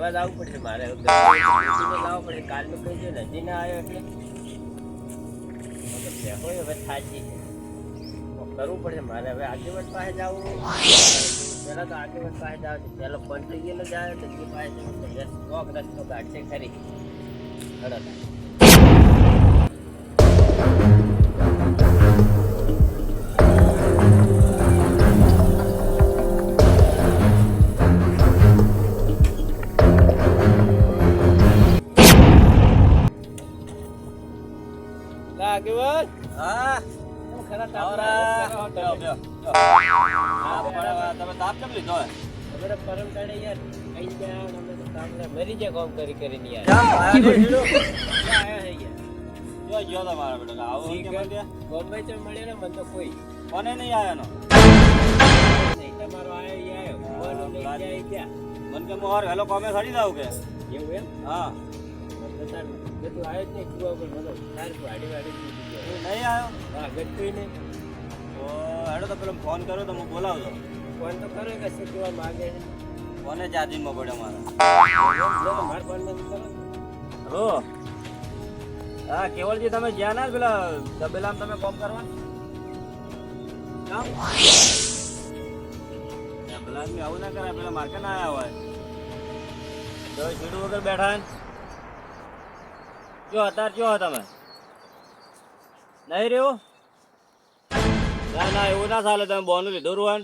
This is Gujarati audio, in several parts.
લેવા જવું પડશે મારે લાવવું પડે કાલનું કહી દો ને હજી ના આવ્યો એટલે હવે થાકી કરવું પડશે મારે હવે આગેવાન પાસે જવું પેલા તો આગેવાન પાસે જાવ પેલો ફોન થઈ ગયેલો જાય તો જે પાસે જવું રસ્તો કાઢશે ખરી આગેવાન હા ખરા તમે તાપ કેમ લીધો હવે પરમ કાઢે યાર કઈ ગયા અમે તો કામ મરી જાય કામ કરી કરીને યાર જો તમારા બેટા આવો બોમ્બે તો મળ્યો ને મને તો કોઈ કોને નહીં આવ્યો નહીં તમારો આવ્યો બોલો લઈ જાય ક્યાં મને કે મોહર હેલો કોમે ખડી જાવ કે એવું એમ હા બધું આવ્યો જ નહીં કુવા પર મને તાર વાડી નહીં આવ્યો હા ગટતું નહીં તો હેડો તો પેલો ફોન કર્યો તો હું બોલાવજો ફોન તો કરો કે શું કહેવા માંગે છે ફોને ચાર્જિંગમાં પડ્યો મારા મારા ફોન બંધ કરો હલો હા કેવલજી તમે જ્યાં ના પેલા તબેલામાં તમે કોમ કરવા પેલા આદમી આવું ના કરે પેલા માર્કેટ ના આવ્યા હોય તો સીડું વગર બેઠા જો અત્યારે જો તમે નહીં રહ્યું ના એવું ના ચાલે તમે બોનું લીધું રૂવાન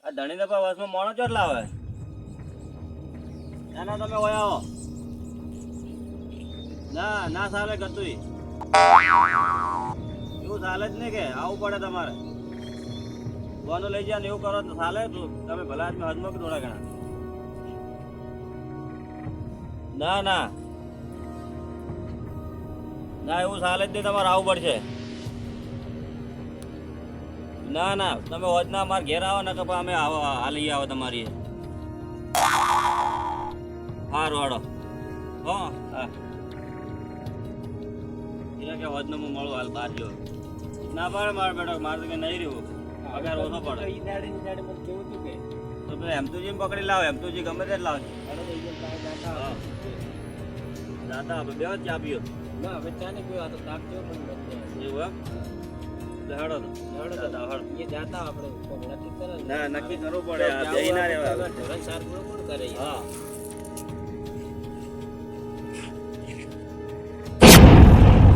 આ ધણી દફા વર્ષમાં મોણો કેટલા આવે ના તમે હોય આવો ના ચાલે કતું એવું ચાલે જ નહીં કે આવું પડે તમારે બોનું લઈ જાય ને એવું કરો તો ચાલે તમે ભલા આદમી હદમાં કે થોડા ઘણા ના એવું ચાલે જ નહીં તમારે આવવું પડશે ના તમે હોજ ના અમારે ઘેર આવો ને કે અમે હાલી આવો તમારી સારું હાડો હા એને કે હોજ નું હું મળું હાલ બહાર જો ના પડે મારે બેટા મારે તો કે નહીં રહ્યું પગાર ઓછો પડે તો પેલા હેમતુજી પકડી લાવો હેમતુજી ગમે તે જ લાવજો જાતા બે જ ચા પીઓ ના હવે ચા ને પીવા તો તાપ જેવો પણ નથી એવું એમ હેડો એ જાતા આપણે નક્કી કરે ના નક્કી કરવું પડે આ જઈ ના રહેવા ધોરણ સાર પૂરો કોણ કરે હા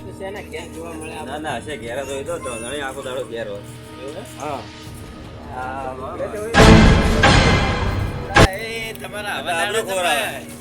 તો શેના ક્યાં જોવા મળે ના હશે ઘેર તો તો ઘણી આખો દાડો ઘેર હોય એવું હા તમારા આપણે ખોરાક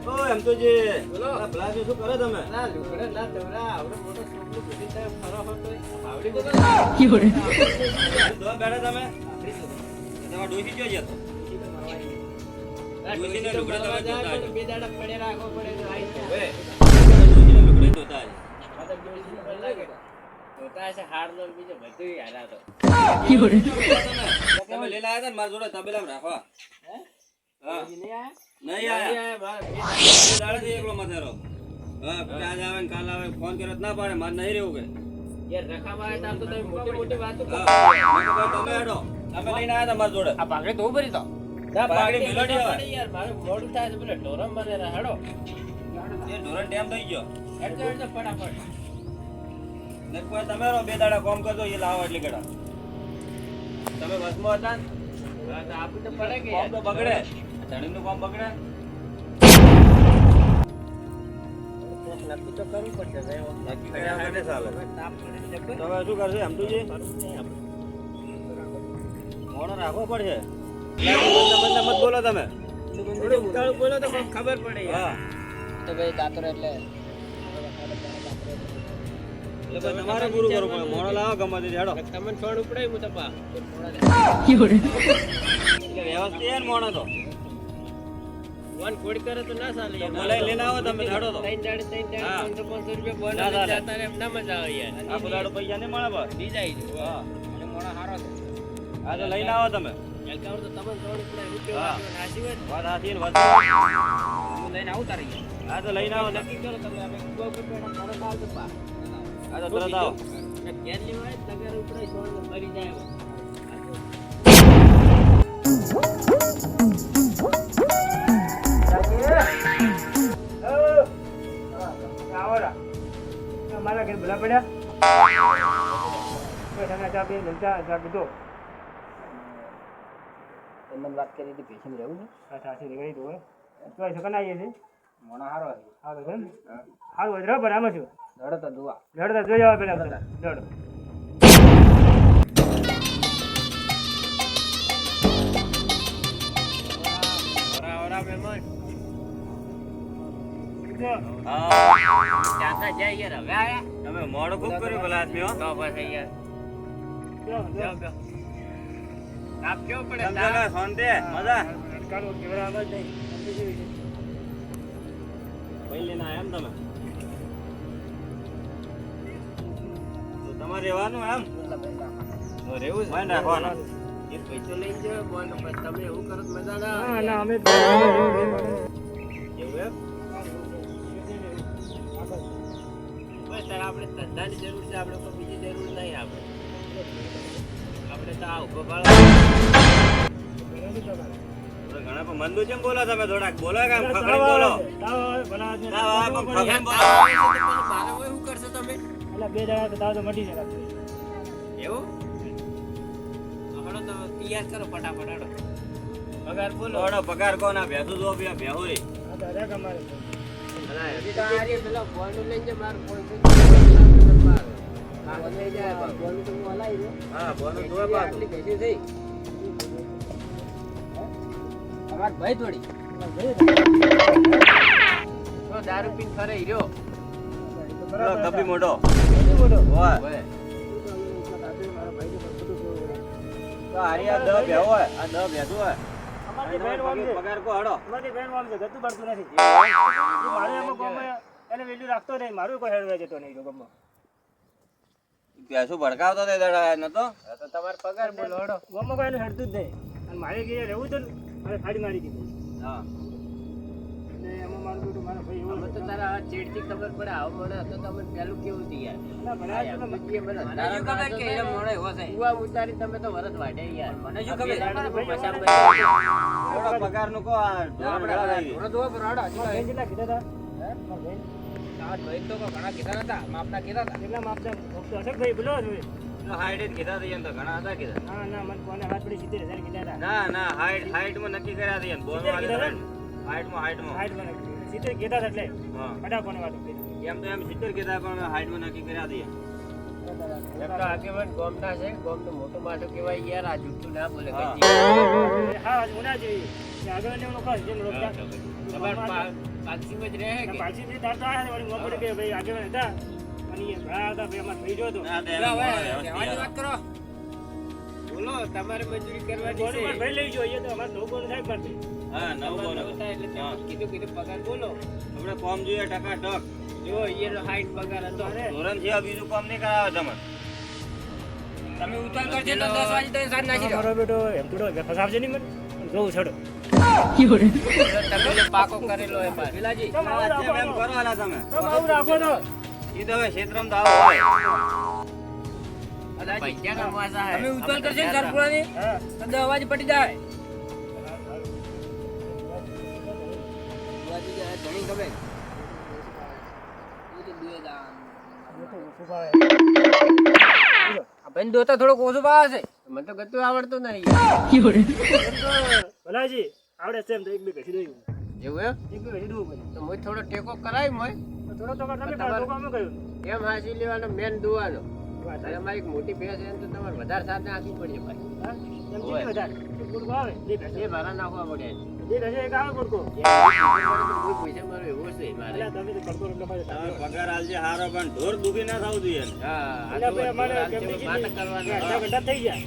ઓ એમ તો જે બોલો પ્લાન શું કરે તમે ના લુગડે ના તવરા આવડે મોટો છોકરો બધી ટાઈમ ફરો હતો આવડી બધો દો બેઠા તમે તમારા ડોસી જો જતો ડોસીને લુગડે તમે જોતા બે દાડા પડે રાખો પડે તો આઈ હવે ડોસીને લુગડે જોતા મતલબ ડોસી પર લાગે જોતા છે હાર નો બીજો બધું હાલા તો તમે લઈને આવ્યા હતા ને મારા જોડે તબેલામાં રાખવા હા નહીં આયા એકલો મથેરો હા આજ આવે ને કાલ આવે ફોન કર્યો ના પાડે મારે નહીં રહેવું કે યાર રખાવા હતા તો તમે મોટી મોટી વાતો કરો તમે હેડો તમે લઈને આવ્યા હતા મારા જોડે આ પાઘડી તો ઉભરી તો ના પાઘડી મિલોડી આવે યાર મારે મોડું થાય છે પેલો ઢોરમ બને હેડો એ ઢોરણ ટેમ થઈ ગયો એટલે ફટાફટ ને કોઈ તમે બે દાડા કોમ કરજો એ લાવો એટલી ગડા તમે બસમાં હતા ને આપું તો પડે કે કોમ તો બગડે ધણીનું કામ બગડે નક્કી તો કરવું પડશે નક્કી કર્યા માટે ચાલે તાપ પડે તો હવે શું કરશે એમ તુજી મોડો રાખવો પડશે મત બોલો તમે થોડું ઉતાળું બોલો તો ખબર પડે હા તો ભાઈ દાતર એટલે તમારે પૂરું કરવું પડે મોડો લાવો ગમે તે હેડો તમને છોડ ઉપડે હું તપા એટલે વ્યવસ્થિત મોડો તો વન ખોડ કરે તો ના ચાલે યાર બોલાઈ લઈને આવો તમે હેડો તો 3 દાડે 500 રૂપિયા બોલ ના ચાલે. જાતા રે ના મજા આવે યાર આ બધાડો પૈસા નહીં મળે બસ દી જાય છે હા અને મોણા હારો છે આ તો લઈને આવો તમે એલકાવર તો તમને છોડ ઉપડે હું કે હા. નાસી હોય વાત હાથી ને વાત હું લઈને આવું તારી આ તો લઈને આવો નક્કી કરો તમે અમે કુવા ઉપર બેઠા તરત આવજો પા આ તો તરત આવો ઘેર લેવાય તગર ઉપડે છોડ મરી જાય પડ્યા તમે ચા પી ચા પીધો મને વાત કરી હતી પેશન્ટ રહેવું છે સાચી નીકળી તો તો સકન આવીએ છે મોણા હારો આવી હા તો કેમ હારું વધરો પણ આમાં છું લડો તો દુઆ લડતા જોઈ આવો પેલા લડો ઓરા મહેમાન હા ચાતા જાય યાર હવે આયા તમે મોડું ખૂબ કર્યું પેલા આદમી હો તો પછી યાર જો આપ કેવો પડે સમજો શાંતિ મજા કાળો કેવડા આવા જ નહીં ભાઈ લઈને આયા એમ તમે તો તમારે રહેવાનું એમ તો રહેવું છે માઇન્ડ રાખવાનું એ પૈસો લઈ જાવ બોલ તમે એવું કરો તો મજા ના ના આવે ના અમે એવું એમ બસ તારે આપણે ધંધાની જરૂર છે આપણે કોઈ બીજી જરૂર નહીં આપણે તો આ ઉભો ભાળો ઘણા પણ મંદુ કેમ બોલો તમે થોડાક બોલો કામ ખખડીને બોલો મારે શું કરશો તમે બે જણા તો તાવ તો મટી જાય એવું હળો તો તૈયાર કરો ફટાફટ હળો પગાર બોલો થોડો પગાર કોના ભેસું જો બે બેહોરી અમારે પેલા બોનું લઈ જાય મારું બોન લઈ જાય બોનું તો હું હલાવી દઉં હા બોનું જોવે પાછું આટલી ભેજી થઈ તમાર ભાઈ થોડી તો દારૂ પીને ફરે હીરો પેલો કપી મોટો મોટો હોય તો હારી આ દહ ભેહો હોય આ દહ ભેસું હોય અમારી બેન વામ છે પગાર કો હડો અમારી બેન વામ છે ગતું પડતું નથી મારે એમાં ગમે એને વેલ્યુ રાખતો નહીં મારું કોઈ હેડવા જતો નહીં જો ગમે ભેસું ભડકાવતો તે દડા નતો તો તમાર પગાર બોલો હળો ગમે કોઈ એનું હેડતું જ નહીં અને મારે ઘેર રહેવું તો મારે ફાડી મારી દીધું હા એટલે એમાં મારું બેટું મારા ભાઈ અમે એવું તો તારા ચેડથી ખબર પડે આવો મને તો તમે પેલું કેવું હતી યાર ના ભણાય તો મને શું ખબર કે એ મોડે એવો છે કુવા ઉતારી તમે તો વરસ વાઢે યાર મને શું ખબર થોડો પગાર નું કો આ ઢોર ગળા થઈ ઢોરો દો બરાડા મારા બેન જેટલા કીધા હતા મારા બેન આ ભાઈ તો ઘણા કીધા હતા માપના કીધા હતા કેટલા માપતા તો અશોક ભાઈ બોલો જોઈએ હાઈટ જ કીધા હતા તો ઘણા હતા કીધા ના ના મને કોને હાથ પડી 70,000 કીધા હતા ના ના હાઈટ માં નક્કી કર્યા હતા બોલ વાળી હાઈટ માં હાઈટ મને 70 કીધા હતા એટલે હા ફટા કોને વાત કરી એમ તો એમ 70 કીધા પણ હાઈટ માં નક્કી કર્યા હતા એમ તો આગેવાન ગોમના છે ગોમ તો મોટું માટું કહેવાય યાર આ જુઠ્ઠું ના બોલે હા. હા ઉના જેવી આગળ ને ઓનો ખાસ જેમ રોકતા તમાર પાલસીમાં જ રહે કે પાછી થી દાતા આયા વળી મોકળે કે ભાઈ આગળ હતા અને એ ઘણા હતા ભાઈ અમાર ભાઈ જો તો ના તે હવે કહેવાની વાત કરો બોલો તમારે મજૂરી કરવાની બોલો છે ભાઈ લઈ જો એ તો અમાર લોકોને થાય પડતી હા નવ બોલો એટલે તમે કીધું પગાર બોલો આપણે ફોર્મ જોઈએ ટકા ટક જો એનો 60 પગાર હતો ધોરણ છે બીજું કામ નહીં કરાવે તમે તમે ઉતાર કરજો તો 10 વાગે તો સાંજ નાખી દો મારો બેટો એમ થોડો ફસાવજે નહીં મને જોઉં છોડો તમે પાકો કરેલો એ પાસ વિલાજી તમે આવું રાખો એમ કરો આલા તમે તમે આવું રાખો તો ઈ તો હવે ક્ષેત્રમાં તો આવો હોય પૈસા કમાવા છે તમે ઉતાર કરજો ને સરપુરાની હા તો 10 વાગે પટી જાય વાજી જાય ઘણી ગમે બેન દોતા થોડોક ઓછું ભાવે છે મને તો ગતું આવડતું નહીં ભલાજી આવડે છે એમ તો એક બે ઘસી દઉં એવું એમ એક બે ઘસી દઉં પછી તો મોય થોડો ટેકો કરાય મોય થોડો તો તમે કાઢો કામ કર્યું એમ હાસી લેવાનો મેન દુવાનો અને અમારી એક મોટી ભેંસ છે તો તમારે વધારે સાથે નાખવી પડશે ભાઈ હા એમ કેટલી વધારે એક ગુડકો આવે બે ભેંસ એ ભાડા નાખવા પડે બે ભેંસ એક આવે ગુડકો પૈસા મારો એવો છે મારે એટલે તમે તો કડકો રમવા માટે તમે પગાર આલજે હારો પણ ઢોર દુખી ના થવું જોઈએ હા એટલે ભાઈ અમારે કેમની વાત કેટલી કરવાની અડધા ઘંટા થઈ જાય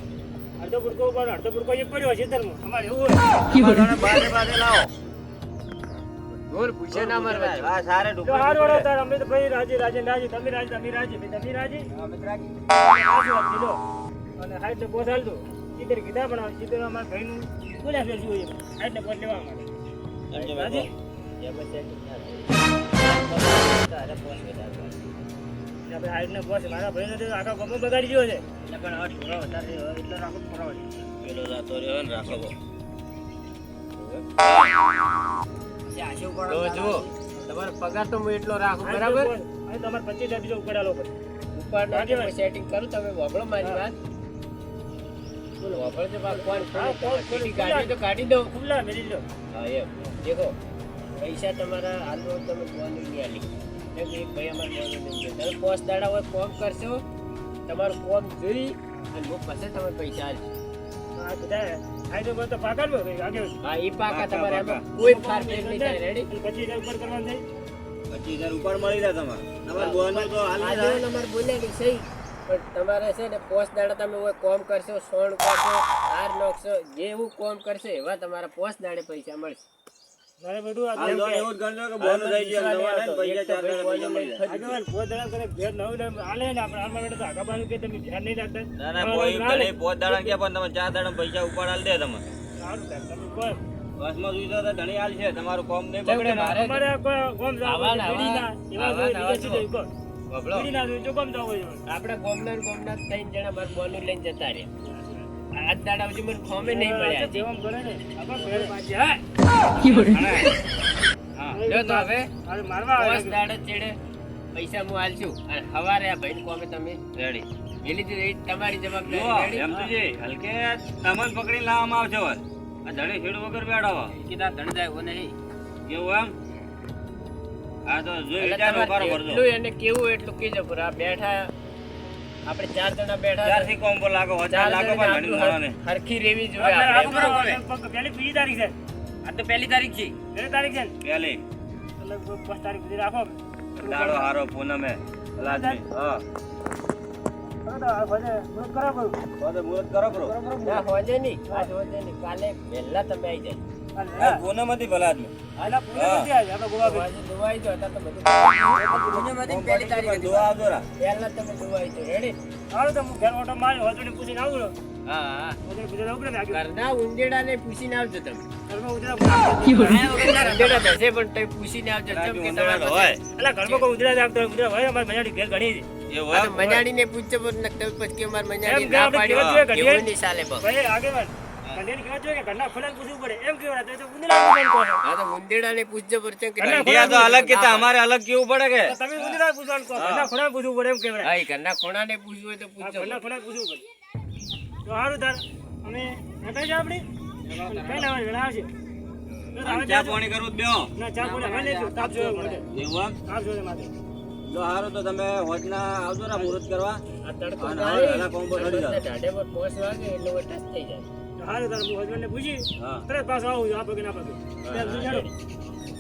અડધો ગુડકો ઉપર અડધો ગુડકો એક પડ્યો છે ખેતરમાં અમારે એવું હોય તમારે બાજે બાજે લાવો ઢોર પૂછે ના મારવા આ સારે તો ઢોકળી હારું વાળો તાર અમે તો ભાઈ રાજી રાજી તમે રાજી તમે રાજી ભાઈ તમે રાજી કીધો અને હાઈટ ને પોસ હાલ દો ચિત્ર કીધા પણ ચિત્ર અમારા ભાઈનું બોલ્યા ફેર જોઈએ હાઈટ ને પોસ લેવા માટે રાજી આપણે હાઈટ ને પોસ મારા ભાઈને તો આખા ગમો બગાડી ગયો છે એટલે પણ હવે થોડો વધારે એટલો રાખો થોડો પેલો જાતો રહ્યો ને રાખો બો તો જુઓ તમારો પગાર તો હું એટલો રાખું બરાબર અને તમારે 25,000 બીજો ઉપાડાલો પડે ઉપાડનો આગેવાન. હું setting કરું, તમે વાપરો મારી વાત. વાપરો તો બા કોણ હા, કોણ ટીટી ખુલ્લા. કાઢી તો કાઢી દઉં. ખુલ્લા મેલી લો. હા, એમ. દેખો, પૈસા તમારા હાલનો તમે બોનું નહીં આલી. કેમ કે એક ભાઈ અમારે બોનું નહીં ગયો. તમે 5 દાડા હોય કોમ કરશો, તમારું કોમ જોઈ અને હું પછી તમે પૈસા આલજો. હા, બધા ફાયદો બધો તો પાકાનો હોય, આગળ. હા, ઈ પાકા પાકા, તમારે પાકા. આમાં કોઈ ફાર ફેર નહીં થાય. રેડી? 25,000 ઉપર કરવાનું થાય. 25,000 ઉપર મળી જાય તમારે તમારે બોનું તો હાલ નહીં આગળ અમારે બોલ્યા કે સહી, પણ તમારે છે ને 5 દાડા તમે હોય કોમ કરશો, સોણ કરશો, હાર નોખશો, જેવું કોમ કરશો એવા તમારા 5 દાડે પૈસા મળશે. મારે બધું આ હાલ તો એવું જ ગણજો કે બોનું થઈ ગયું તમારે ને પૈસા 4 દાડા પૈસા મળી જાય. આગળ પોત દડા કરે ઘેર નવું નવું આલે ને આપણે હાલમાં બેઠા તો આગા બાજુ કે તમે ધ્યાન નહીં રાખતા. ના ના કોઈ ઘરે 5 દાડા કે પણ તમે 4 દાડા પૈસા ઉપર હાલ દે તમે સારું થાય, તમે કહો. બસમાં સુઈ તો ધણી હાલ છે તમારું કોમ નહીં કેમ કે બગડે ને મારે અમારે કોઈ કોમ જાવ આવા ને બીડી ના એવા આવા ને આવા કોઈ લીધે કહો. બબલો, બીડી ના જો કોમ જાવ હોય. આપણે ગોમના ને ગોમના 3 જણા મારે બોનું લઈને જતા રહ્યા. આજ દાડા હજુ મને ફોર્મે નહીં મળ્યા. જેવમ કરે ને આપણે ઘરે પાછી હા. હા જો તો હવે અરે મારવા આવે 5 દાડા ચેડે પૈસા હું આલશું અને હવારે આ ભાઈને કોમે તમે રેડી વેલી તો એ તમારી જો જવાબદારી. એમ તો જે હલકે તમને પકડી લાવવામાં આવશે હવે આ ધણી ખેડ વગર બેઠો કીધા ધણ જાય એવું નહીં. કેવું એમ આ તો જોઈ એટલે વિચારો તમારે કરો કરજો જેટલું એને કેવું એટલું કીજો પર આ બેઠા આપણે 4 જણા બેઠા ત્યારથી કોમ પર લાગો વધારે લાગો પણ ધણી માણોને હરખી રેવી જોઈએ આપણે આપણે. બરોબર પહેલી બીજી તારીખ છે. આ તો પહેલી તારીખ છે. પહેલી તારીખ છે ને પેલી લગભગ 5 તારીખ સુધી રાખો. દાડો હારો પૂનમે લાજમી હા હવે તો આ ભજે મત કરો બહુ. તો મુહૂર્ત કરો કરો ના હોજે નહીં, આજ હોજે નહીં, કાલે વહેલા તમે આવી જાય. આ પૂનમ હતી ભલા આદમી આલા પૂરે નથી આવી આપણે ગોવા હોજે દુવાઈ જો હતા તો બધું પૂનમથી પહેલી તારીખ હતી. દુઆ આવજો રા પહેલા તમે દુવાઈ જો. રેડી? હાલો તો હું ઘર ઓટો મારી હોજોને પૂછીને આવું છું. હા હા. હોજોને પૂછીને આવું ને આગળ ઘરના ઉંદેડાને પૂછીને આવજો તમે. ઘરમાં ઉધડા ઉંદેડા બેસે પણ તમે પૂછીને આવજો કેમ કે ઉંદરડા તમારે હોય અલા ઘરમાં કોઈ ઉધડા રાખતો હોય, ઉધડા હોય અમારે મજાડી ઘેર ઘણી છે. એવું આ એમ તો મજાડીને પૂછજો પણ નકર પછી કે મારે મજાડી એમ કે ના આપણે પાડી કહેવત જોઈએ કે એવું નહીં ચાલે બસ. ભાઈ આગેવાન કંડેની કહેવત જોઈએ કે ઘરના ખોલા પૂછવું પડે એમ કેવડા તો ઉધડા પૂછવાનું કહો છો. હા તો ઉંદેડાને પૂછજો પણ કેમ કે ઘરના ઇન્ડિયા તો અલગ કીધા અમારે અલગ કેવું પડે કે તો તમે ઉધડા પૂછવાનું કહો, ઘરના ખોલા પૂછવું પડે એમ કેવડા. હા ઈ ઘરના ખોણાને પૂછવું હોય તો હા, પૂછજો. ઘરના ખોલા પૂછવું પડે. તો સારું તાર અમે નખાઈ જાવ આપણે કઈ ના આવે વેળા આવશે. તો હવે ચા જાજો. પાણી કરવું જ બેહો ના ચા પોણી હવે લેજો, તાપ જોયો મને. એવું એમ તાપ જોયો માથે. જો હારું તો તમે હોજના આવજો રા મુહૂર્ત કરવા આ તડકો અને ગાળી, હવે કોમ પર ચડી જાઓ. ઢાઢે પર પોસ વાગે એટલે હવે ટચ થઈ જાય. તો સારું તાર હું હસબન્ડને પૂછી હા તરત પાછો આવું છું, આ પગે ના પગે. ત્યાં સુધી જાણો.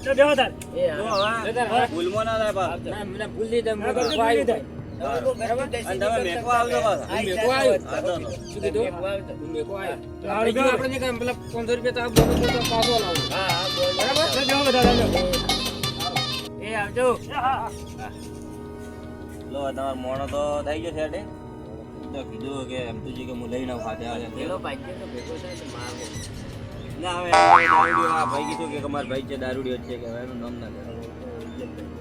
તો બેહો તાર. એ જો હા. હવે ભૂલમાં ના થાય પાછું. ના, મને ભૂલ દીધા, હા, મને ગલતી વાયુ ભૂલી થાય. તમે બરાબર અને દેશી તમે નીકળતા મેકવા આવજો પાછા. હા, મેકો આવ્યો. હા, તો. શું કીધું? મેકો આવજો. મેકો આવ્યો. તો સારું બીજું બેહો. આપણે જે કામ પેલા 15 રૂપિયા તો આ બોલો તો પાછો લાવો. હા હા બોલ. બરાબર? તો બેહો બધા ચાલો. એ આવજો. એ હા હા. લો તમારો મોણો તો થઈ ગયો છે તો કીધું કે એમ તો કે હું લઈને આવું ખાતે આવે પેલો ભાગ્ય તો ભેગો થાય તો મારવો. ના હવે દારૂડિયો આ ભાઈ કીધું કે અમારા ભાઈ છે દારૂડિયો જ છે કે હવે એનું નામ ના લે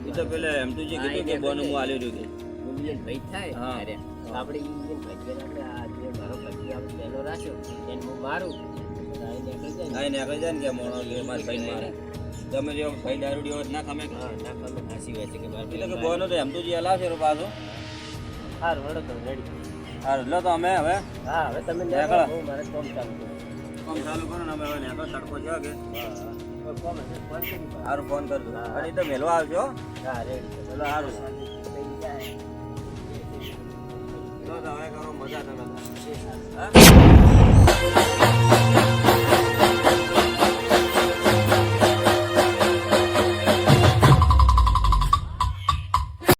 એ તો પેલે એમ તો જે કીધું કે બોનું હું આલી રહ્યું કે ઇન્ડિયન ભાઈ થાય હા. અરે આપણે ઇન્ડિયન ભાઈ આપણે આ જે મારો ભાઈ આપણે પહેલો રાખ્યો એને હું મારું તો આ નીકળી જાય ને. આ એને આગળ જાય ને કે મોણો કે મારા ભાઈ મારે તમે જો ભાઈ દારૂડિયો હોય તો ના ખમે હા ના તમે હાસી વાત છે કે મારા એટલે કે બોનો તો એમ તો જે હલાવશે રો પાછો હારું વળો તો રેડી. હારું લો તો અમે હવે હા હવે તમે નીકળો. નીકળો, હું મારે કામ ચાલુ કરું. કામ ચાલુ કરો ને અમે હવે નેકો તડકો છે કે કોઈ કામ હશે તો ફોન કરી દો. હારું ફોન કરજો અને એ તો મેલવા આવજો હો. હા રેડી. ચલો હારું થઈ જાય. લો તો હવે કરો મજા તમે એ સારું. હા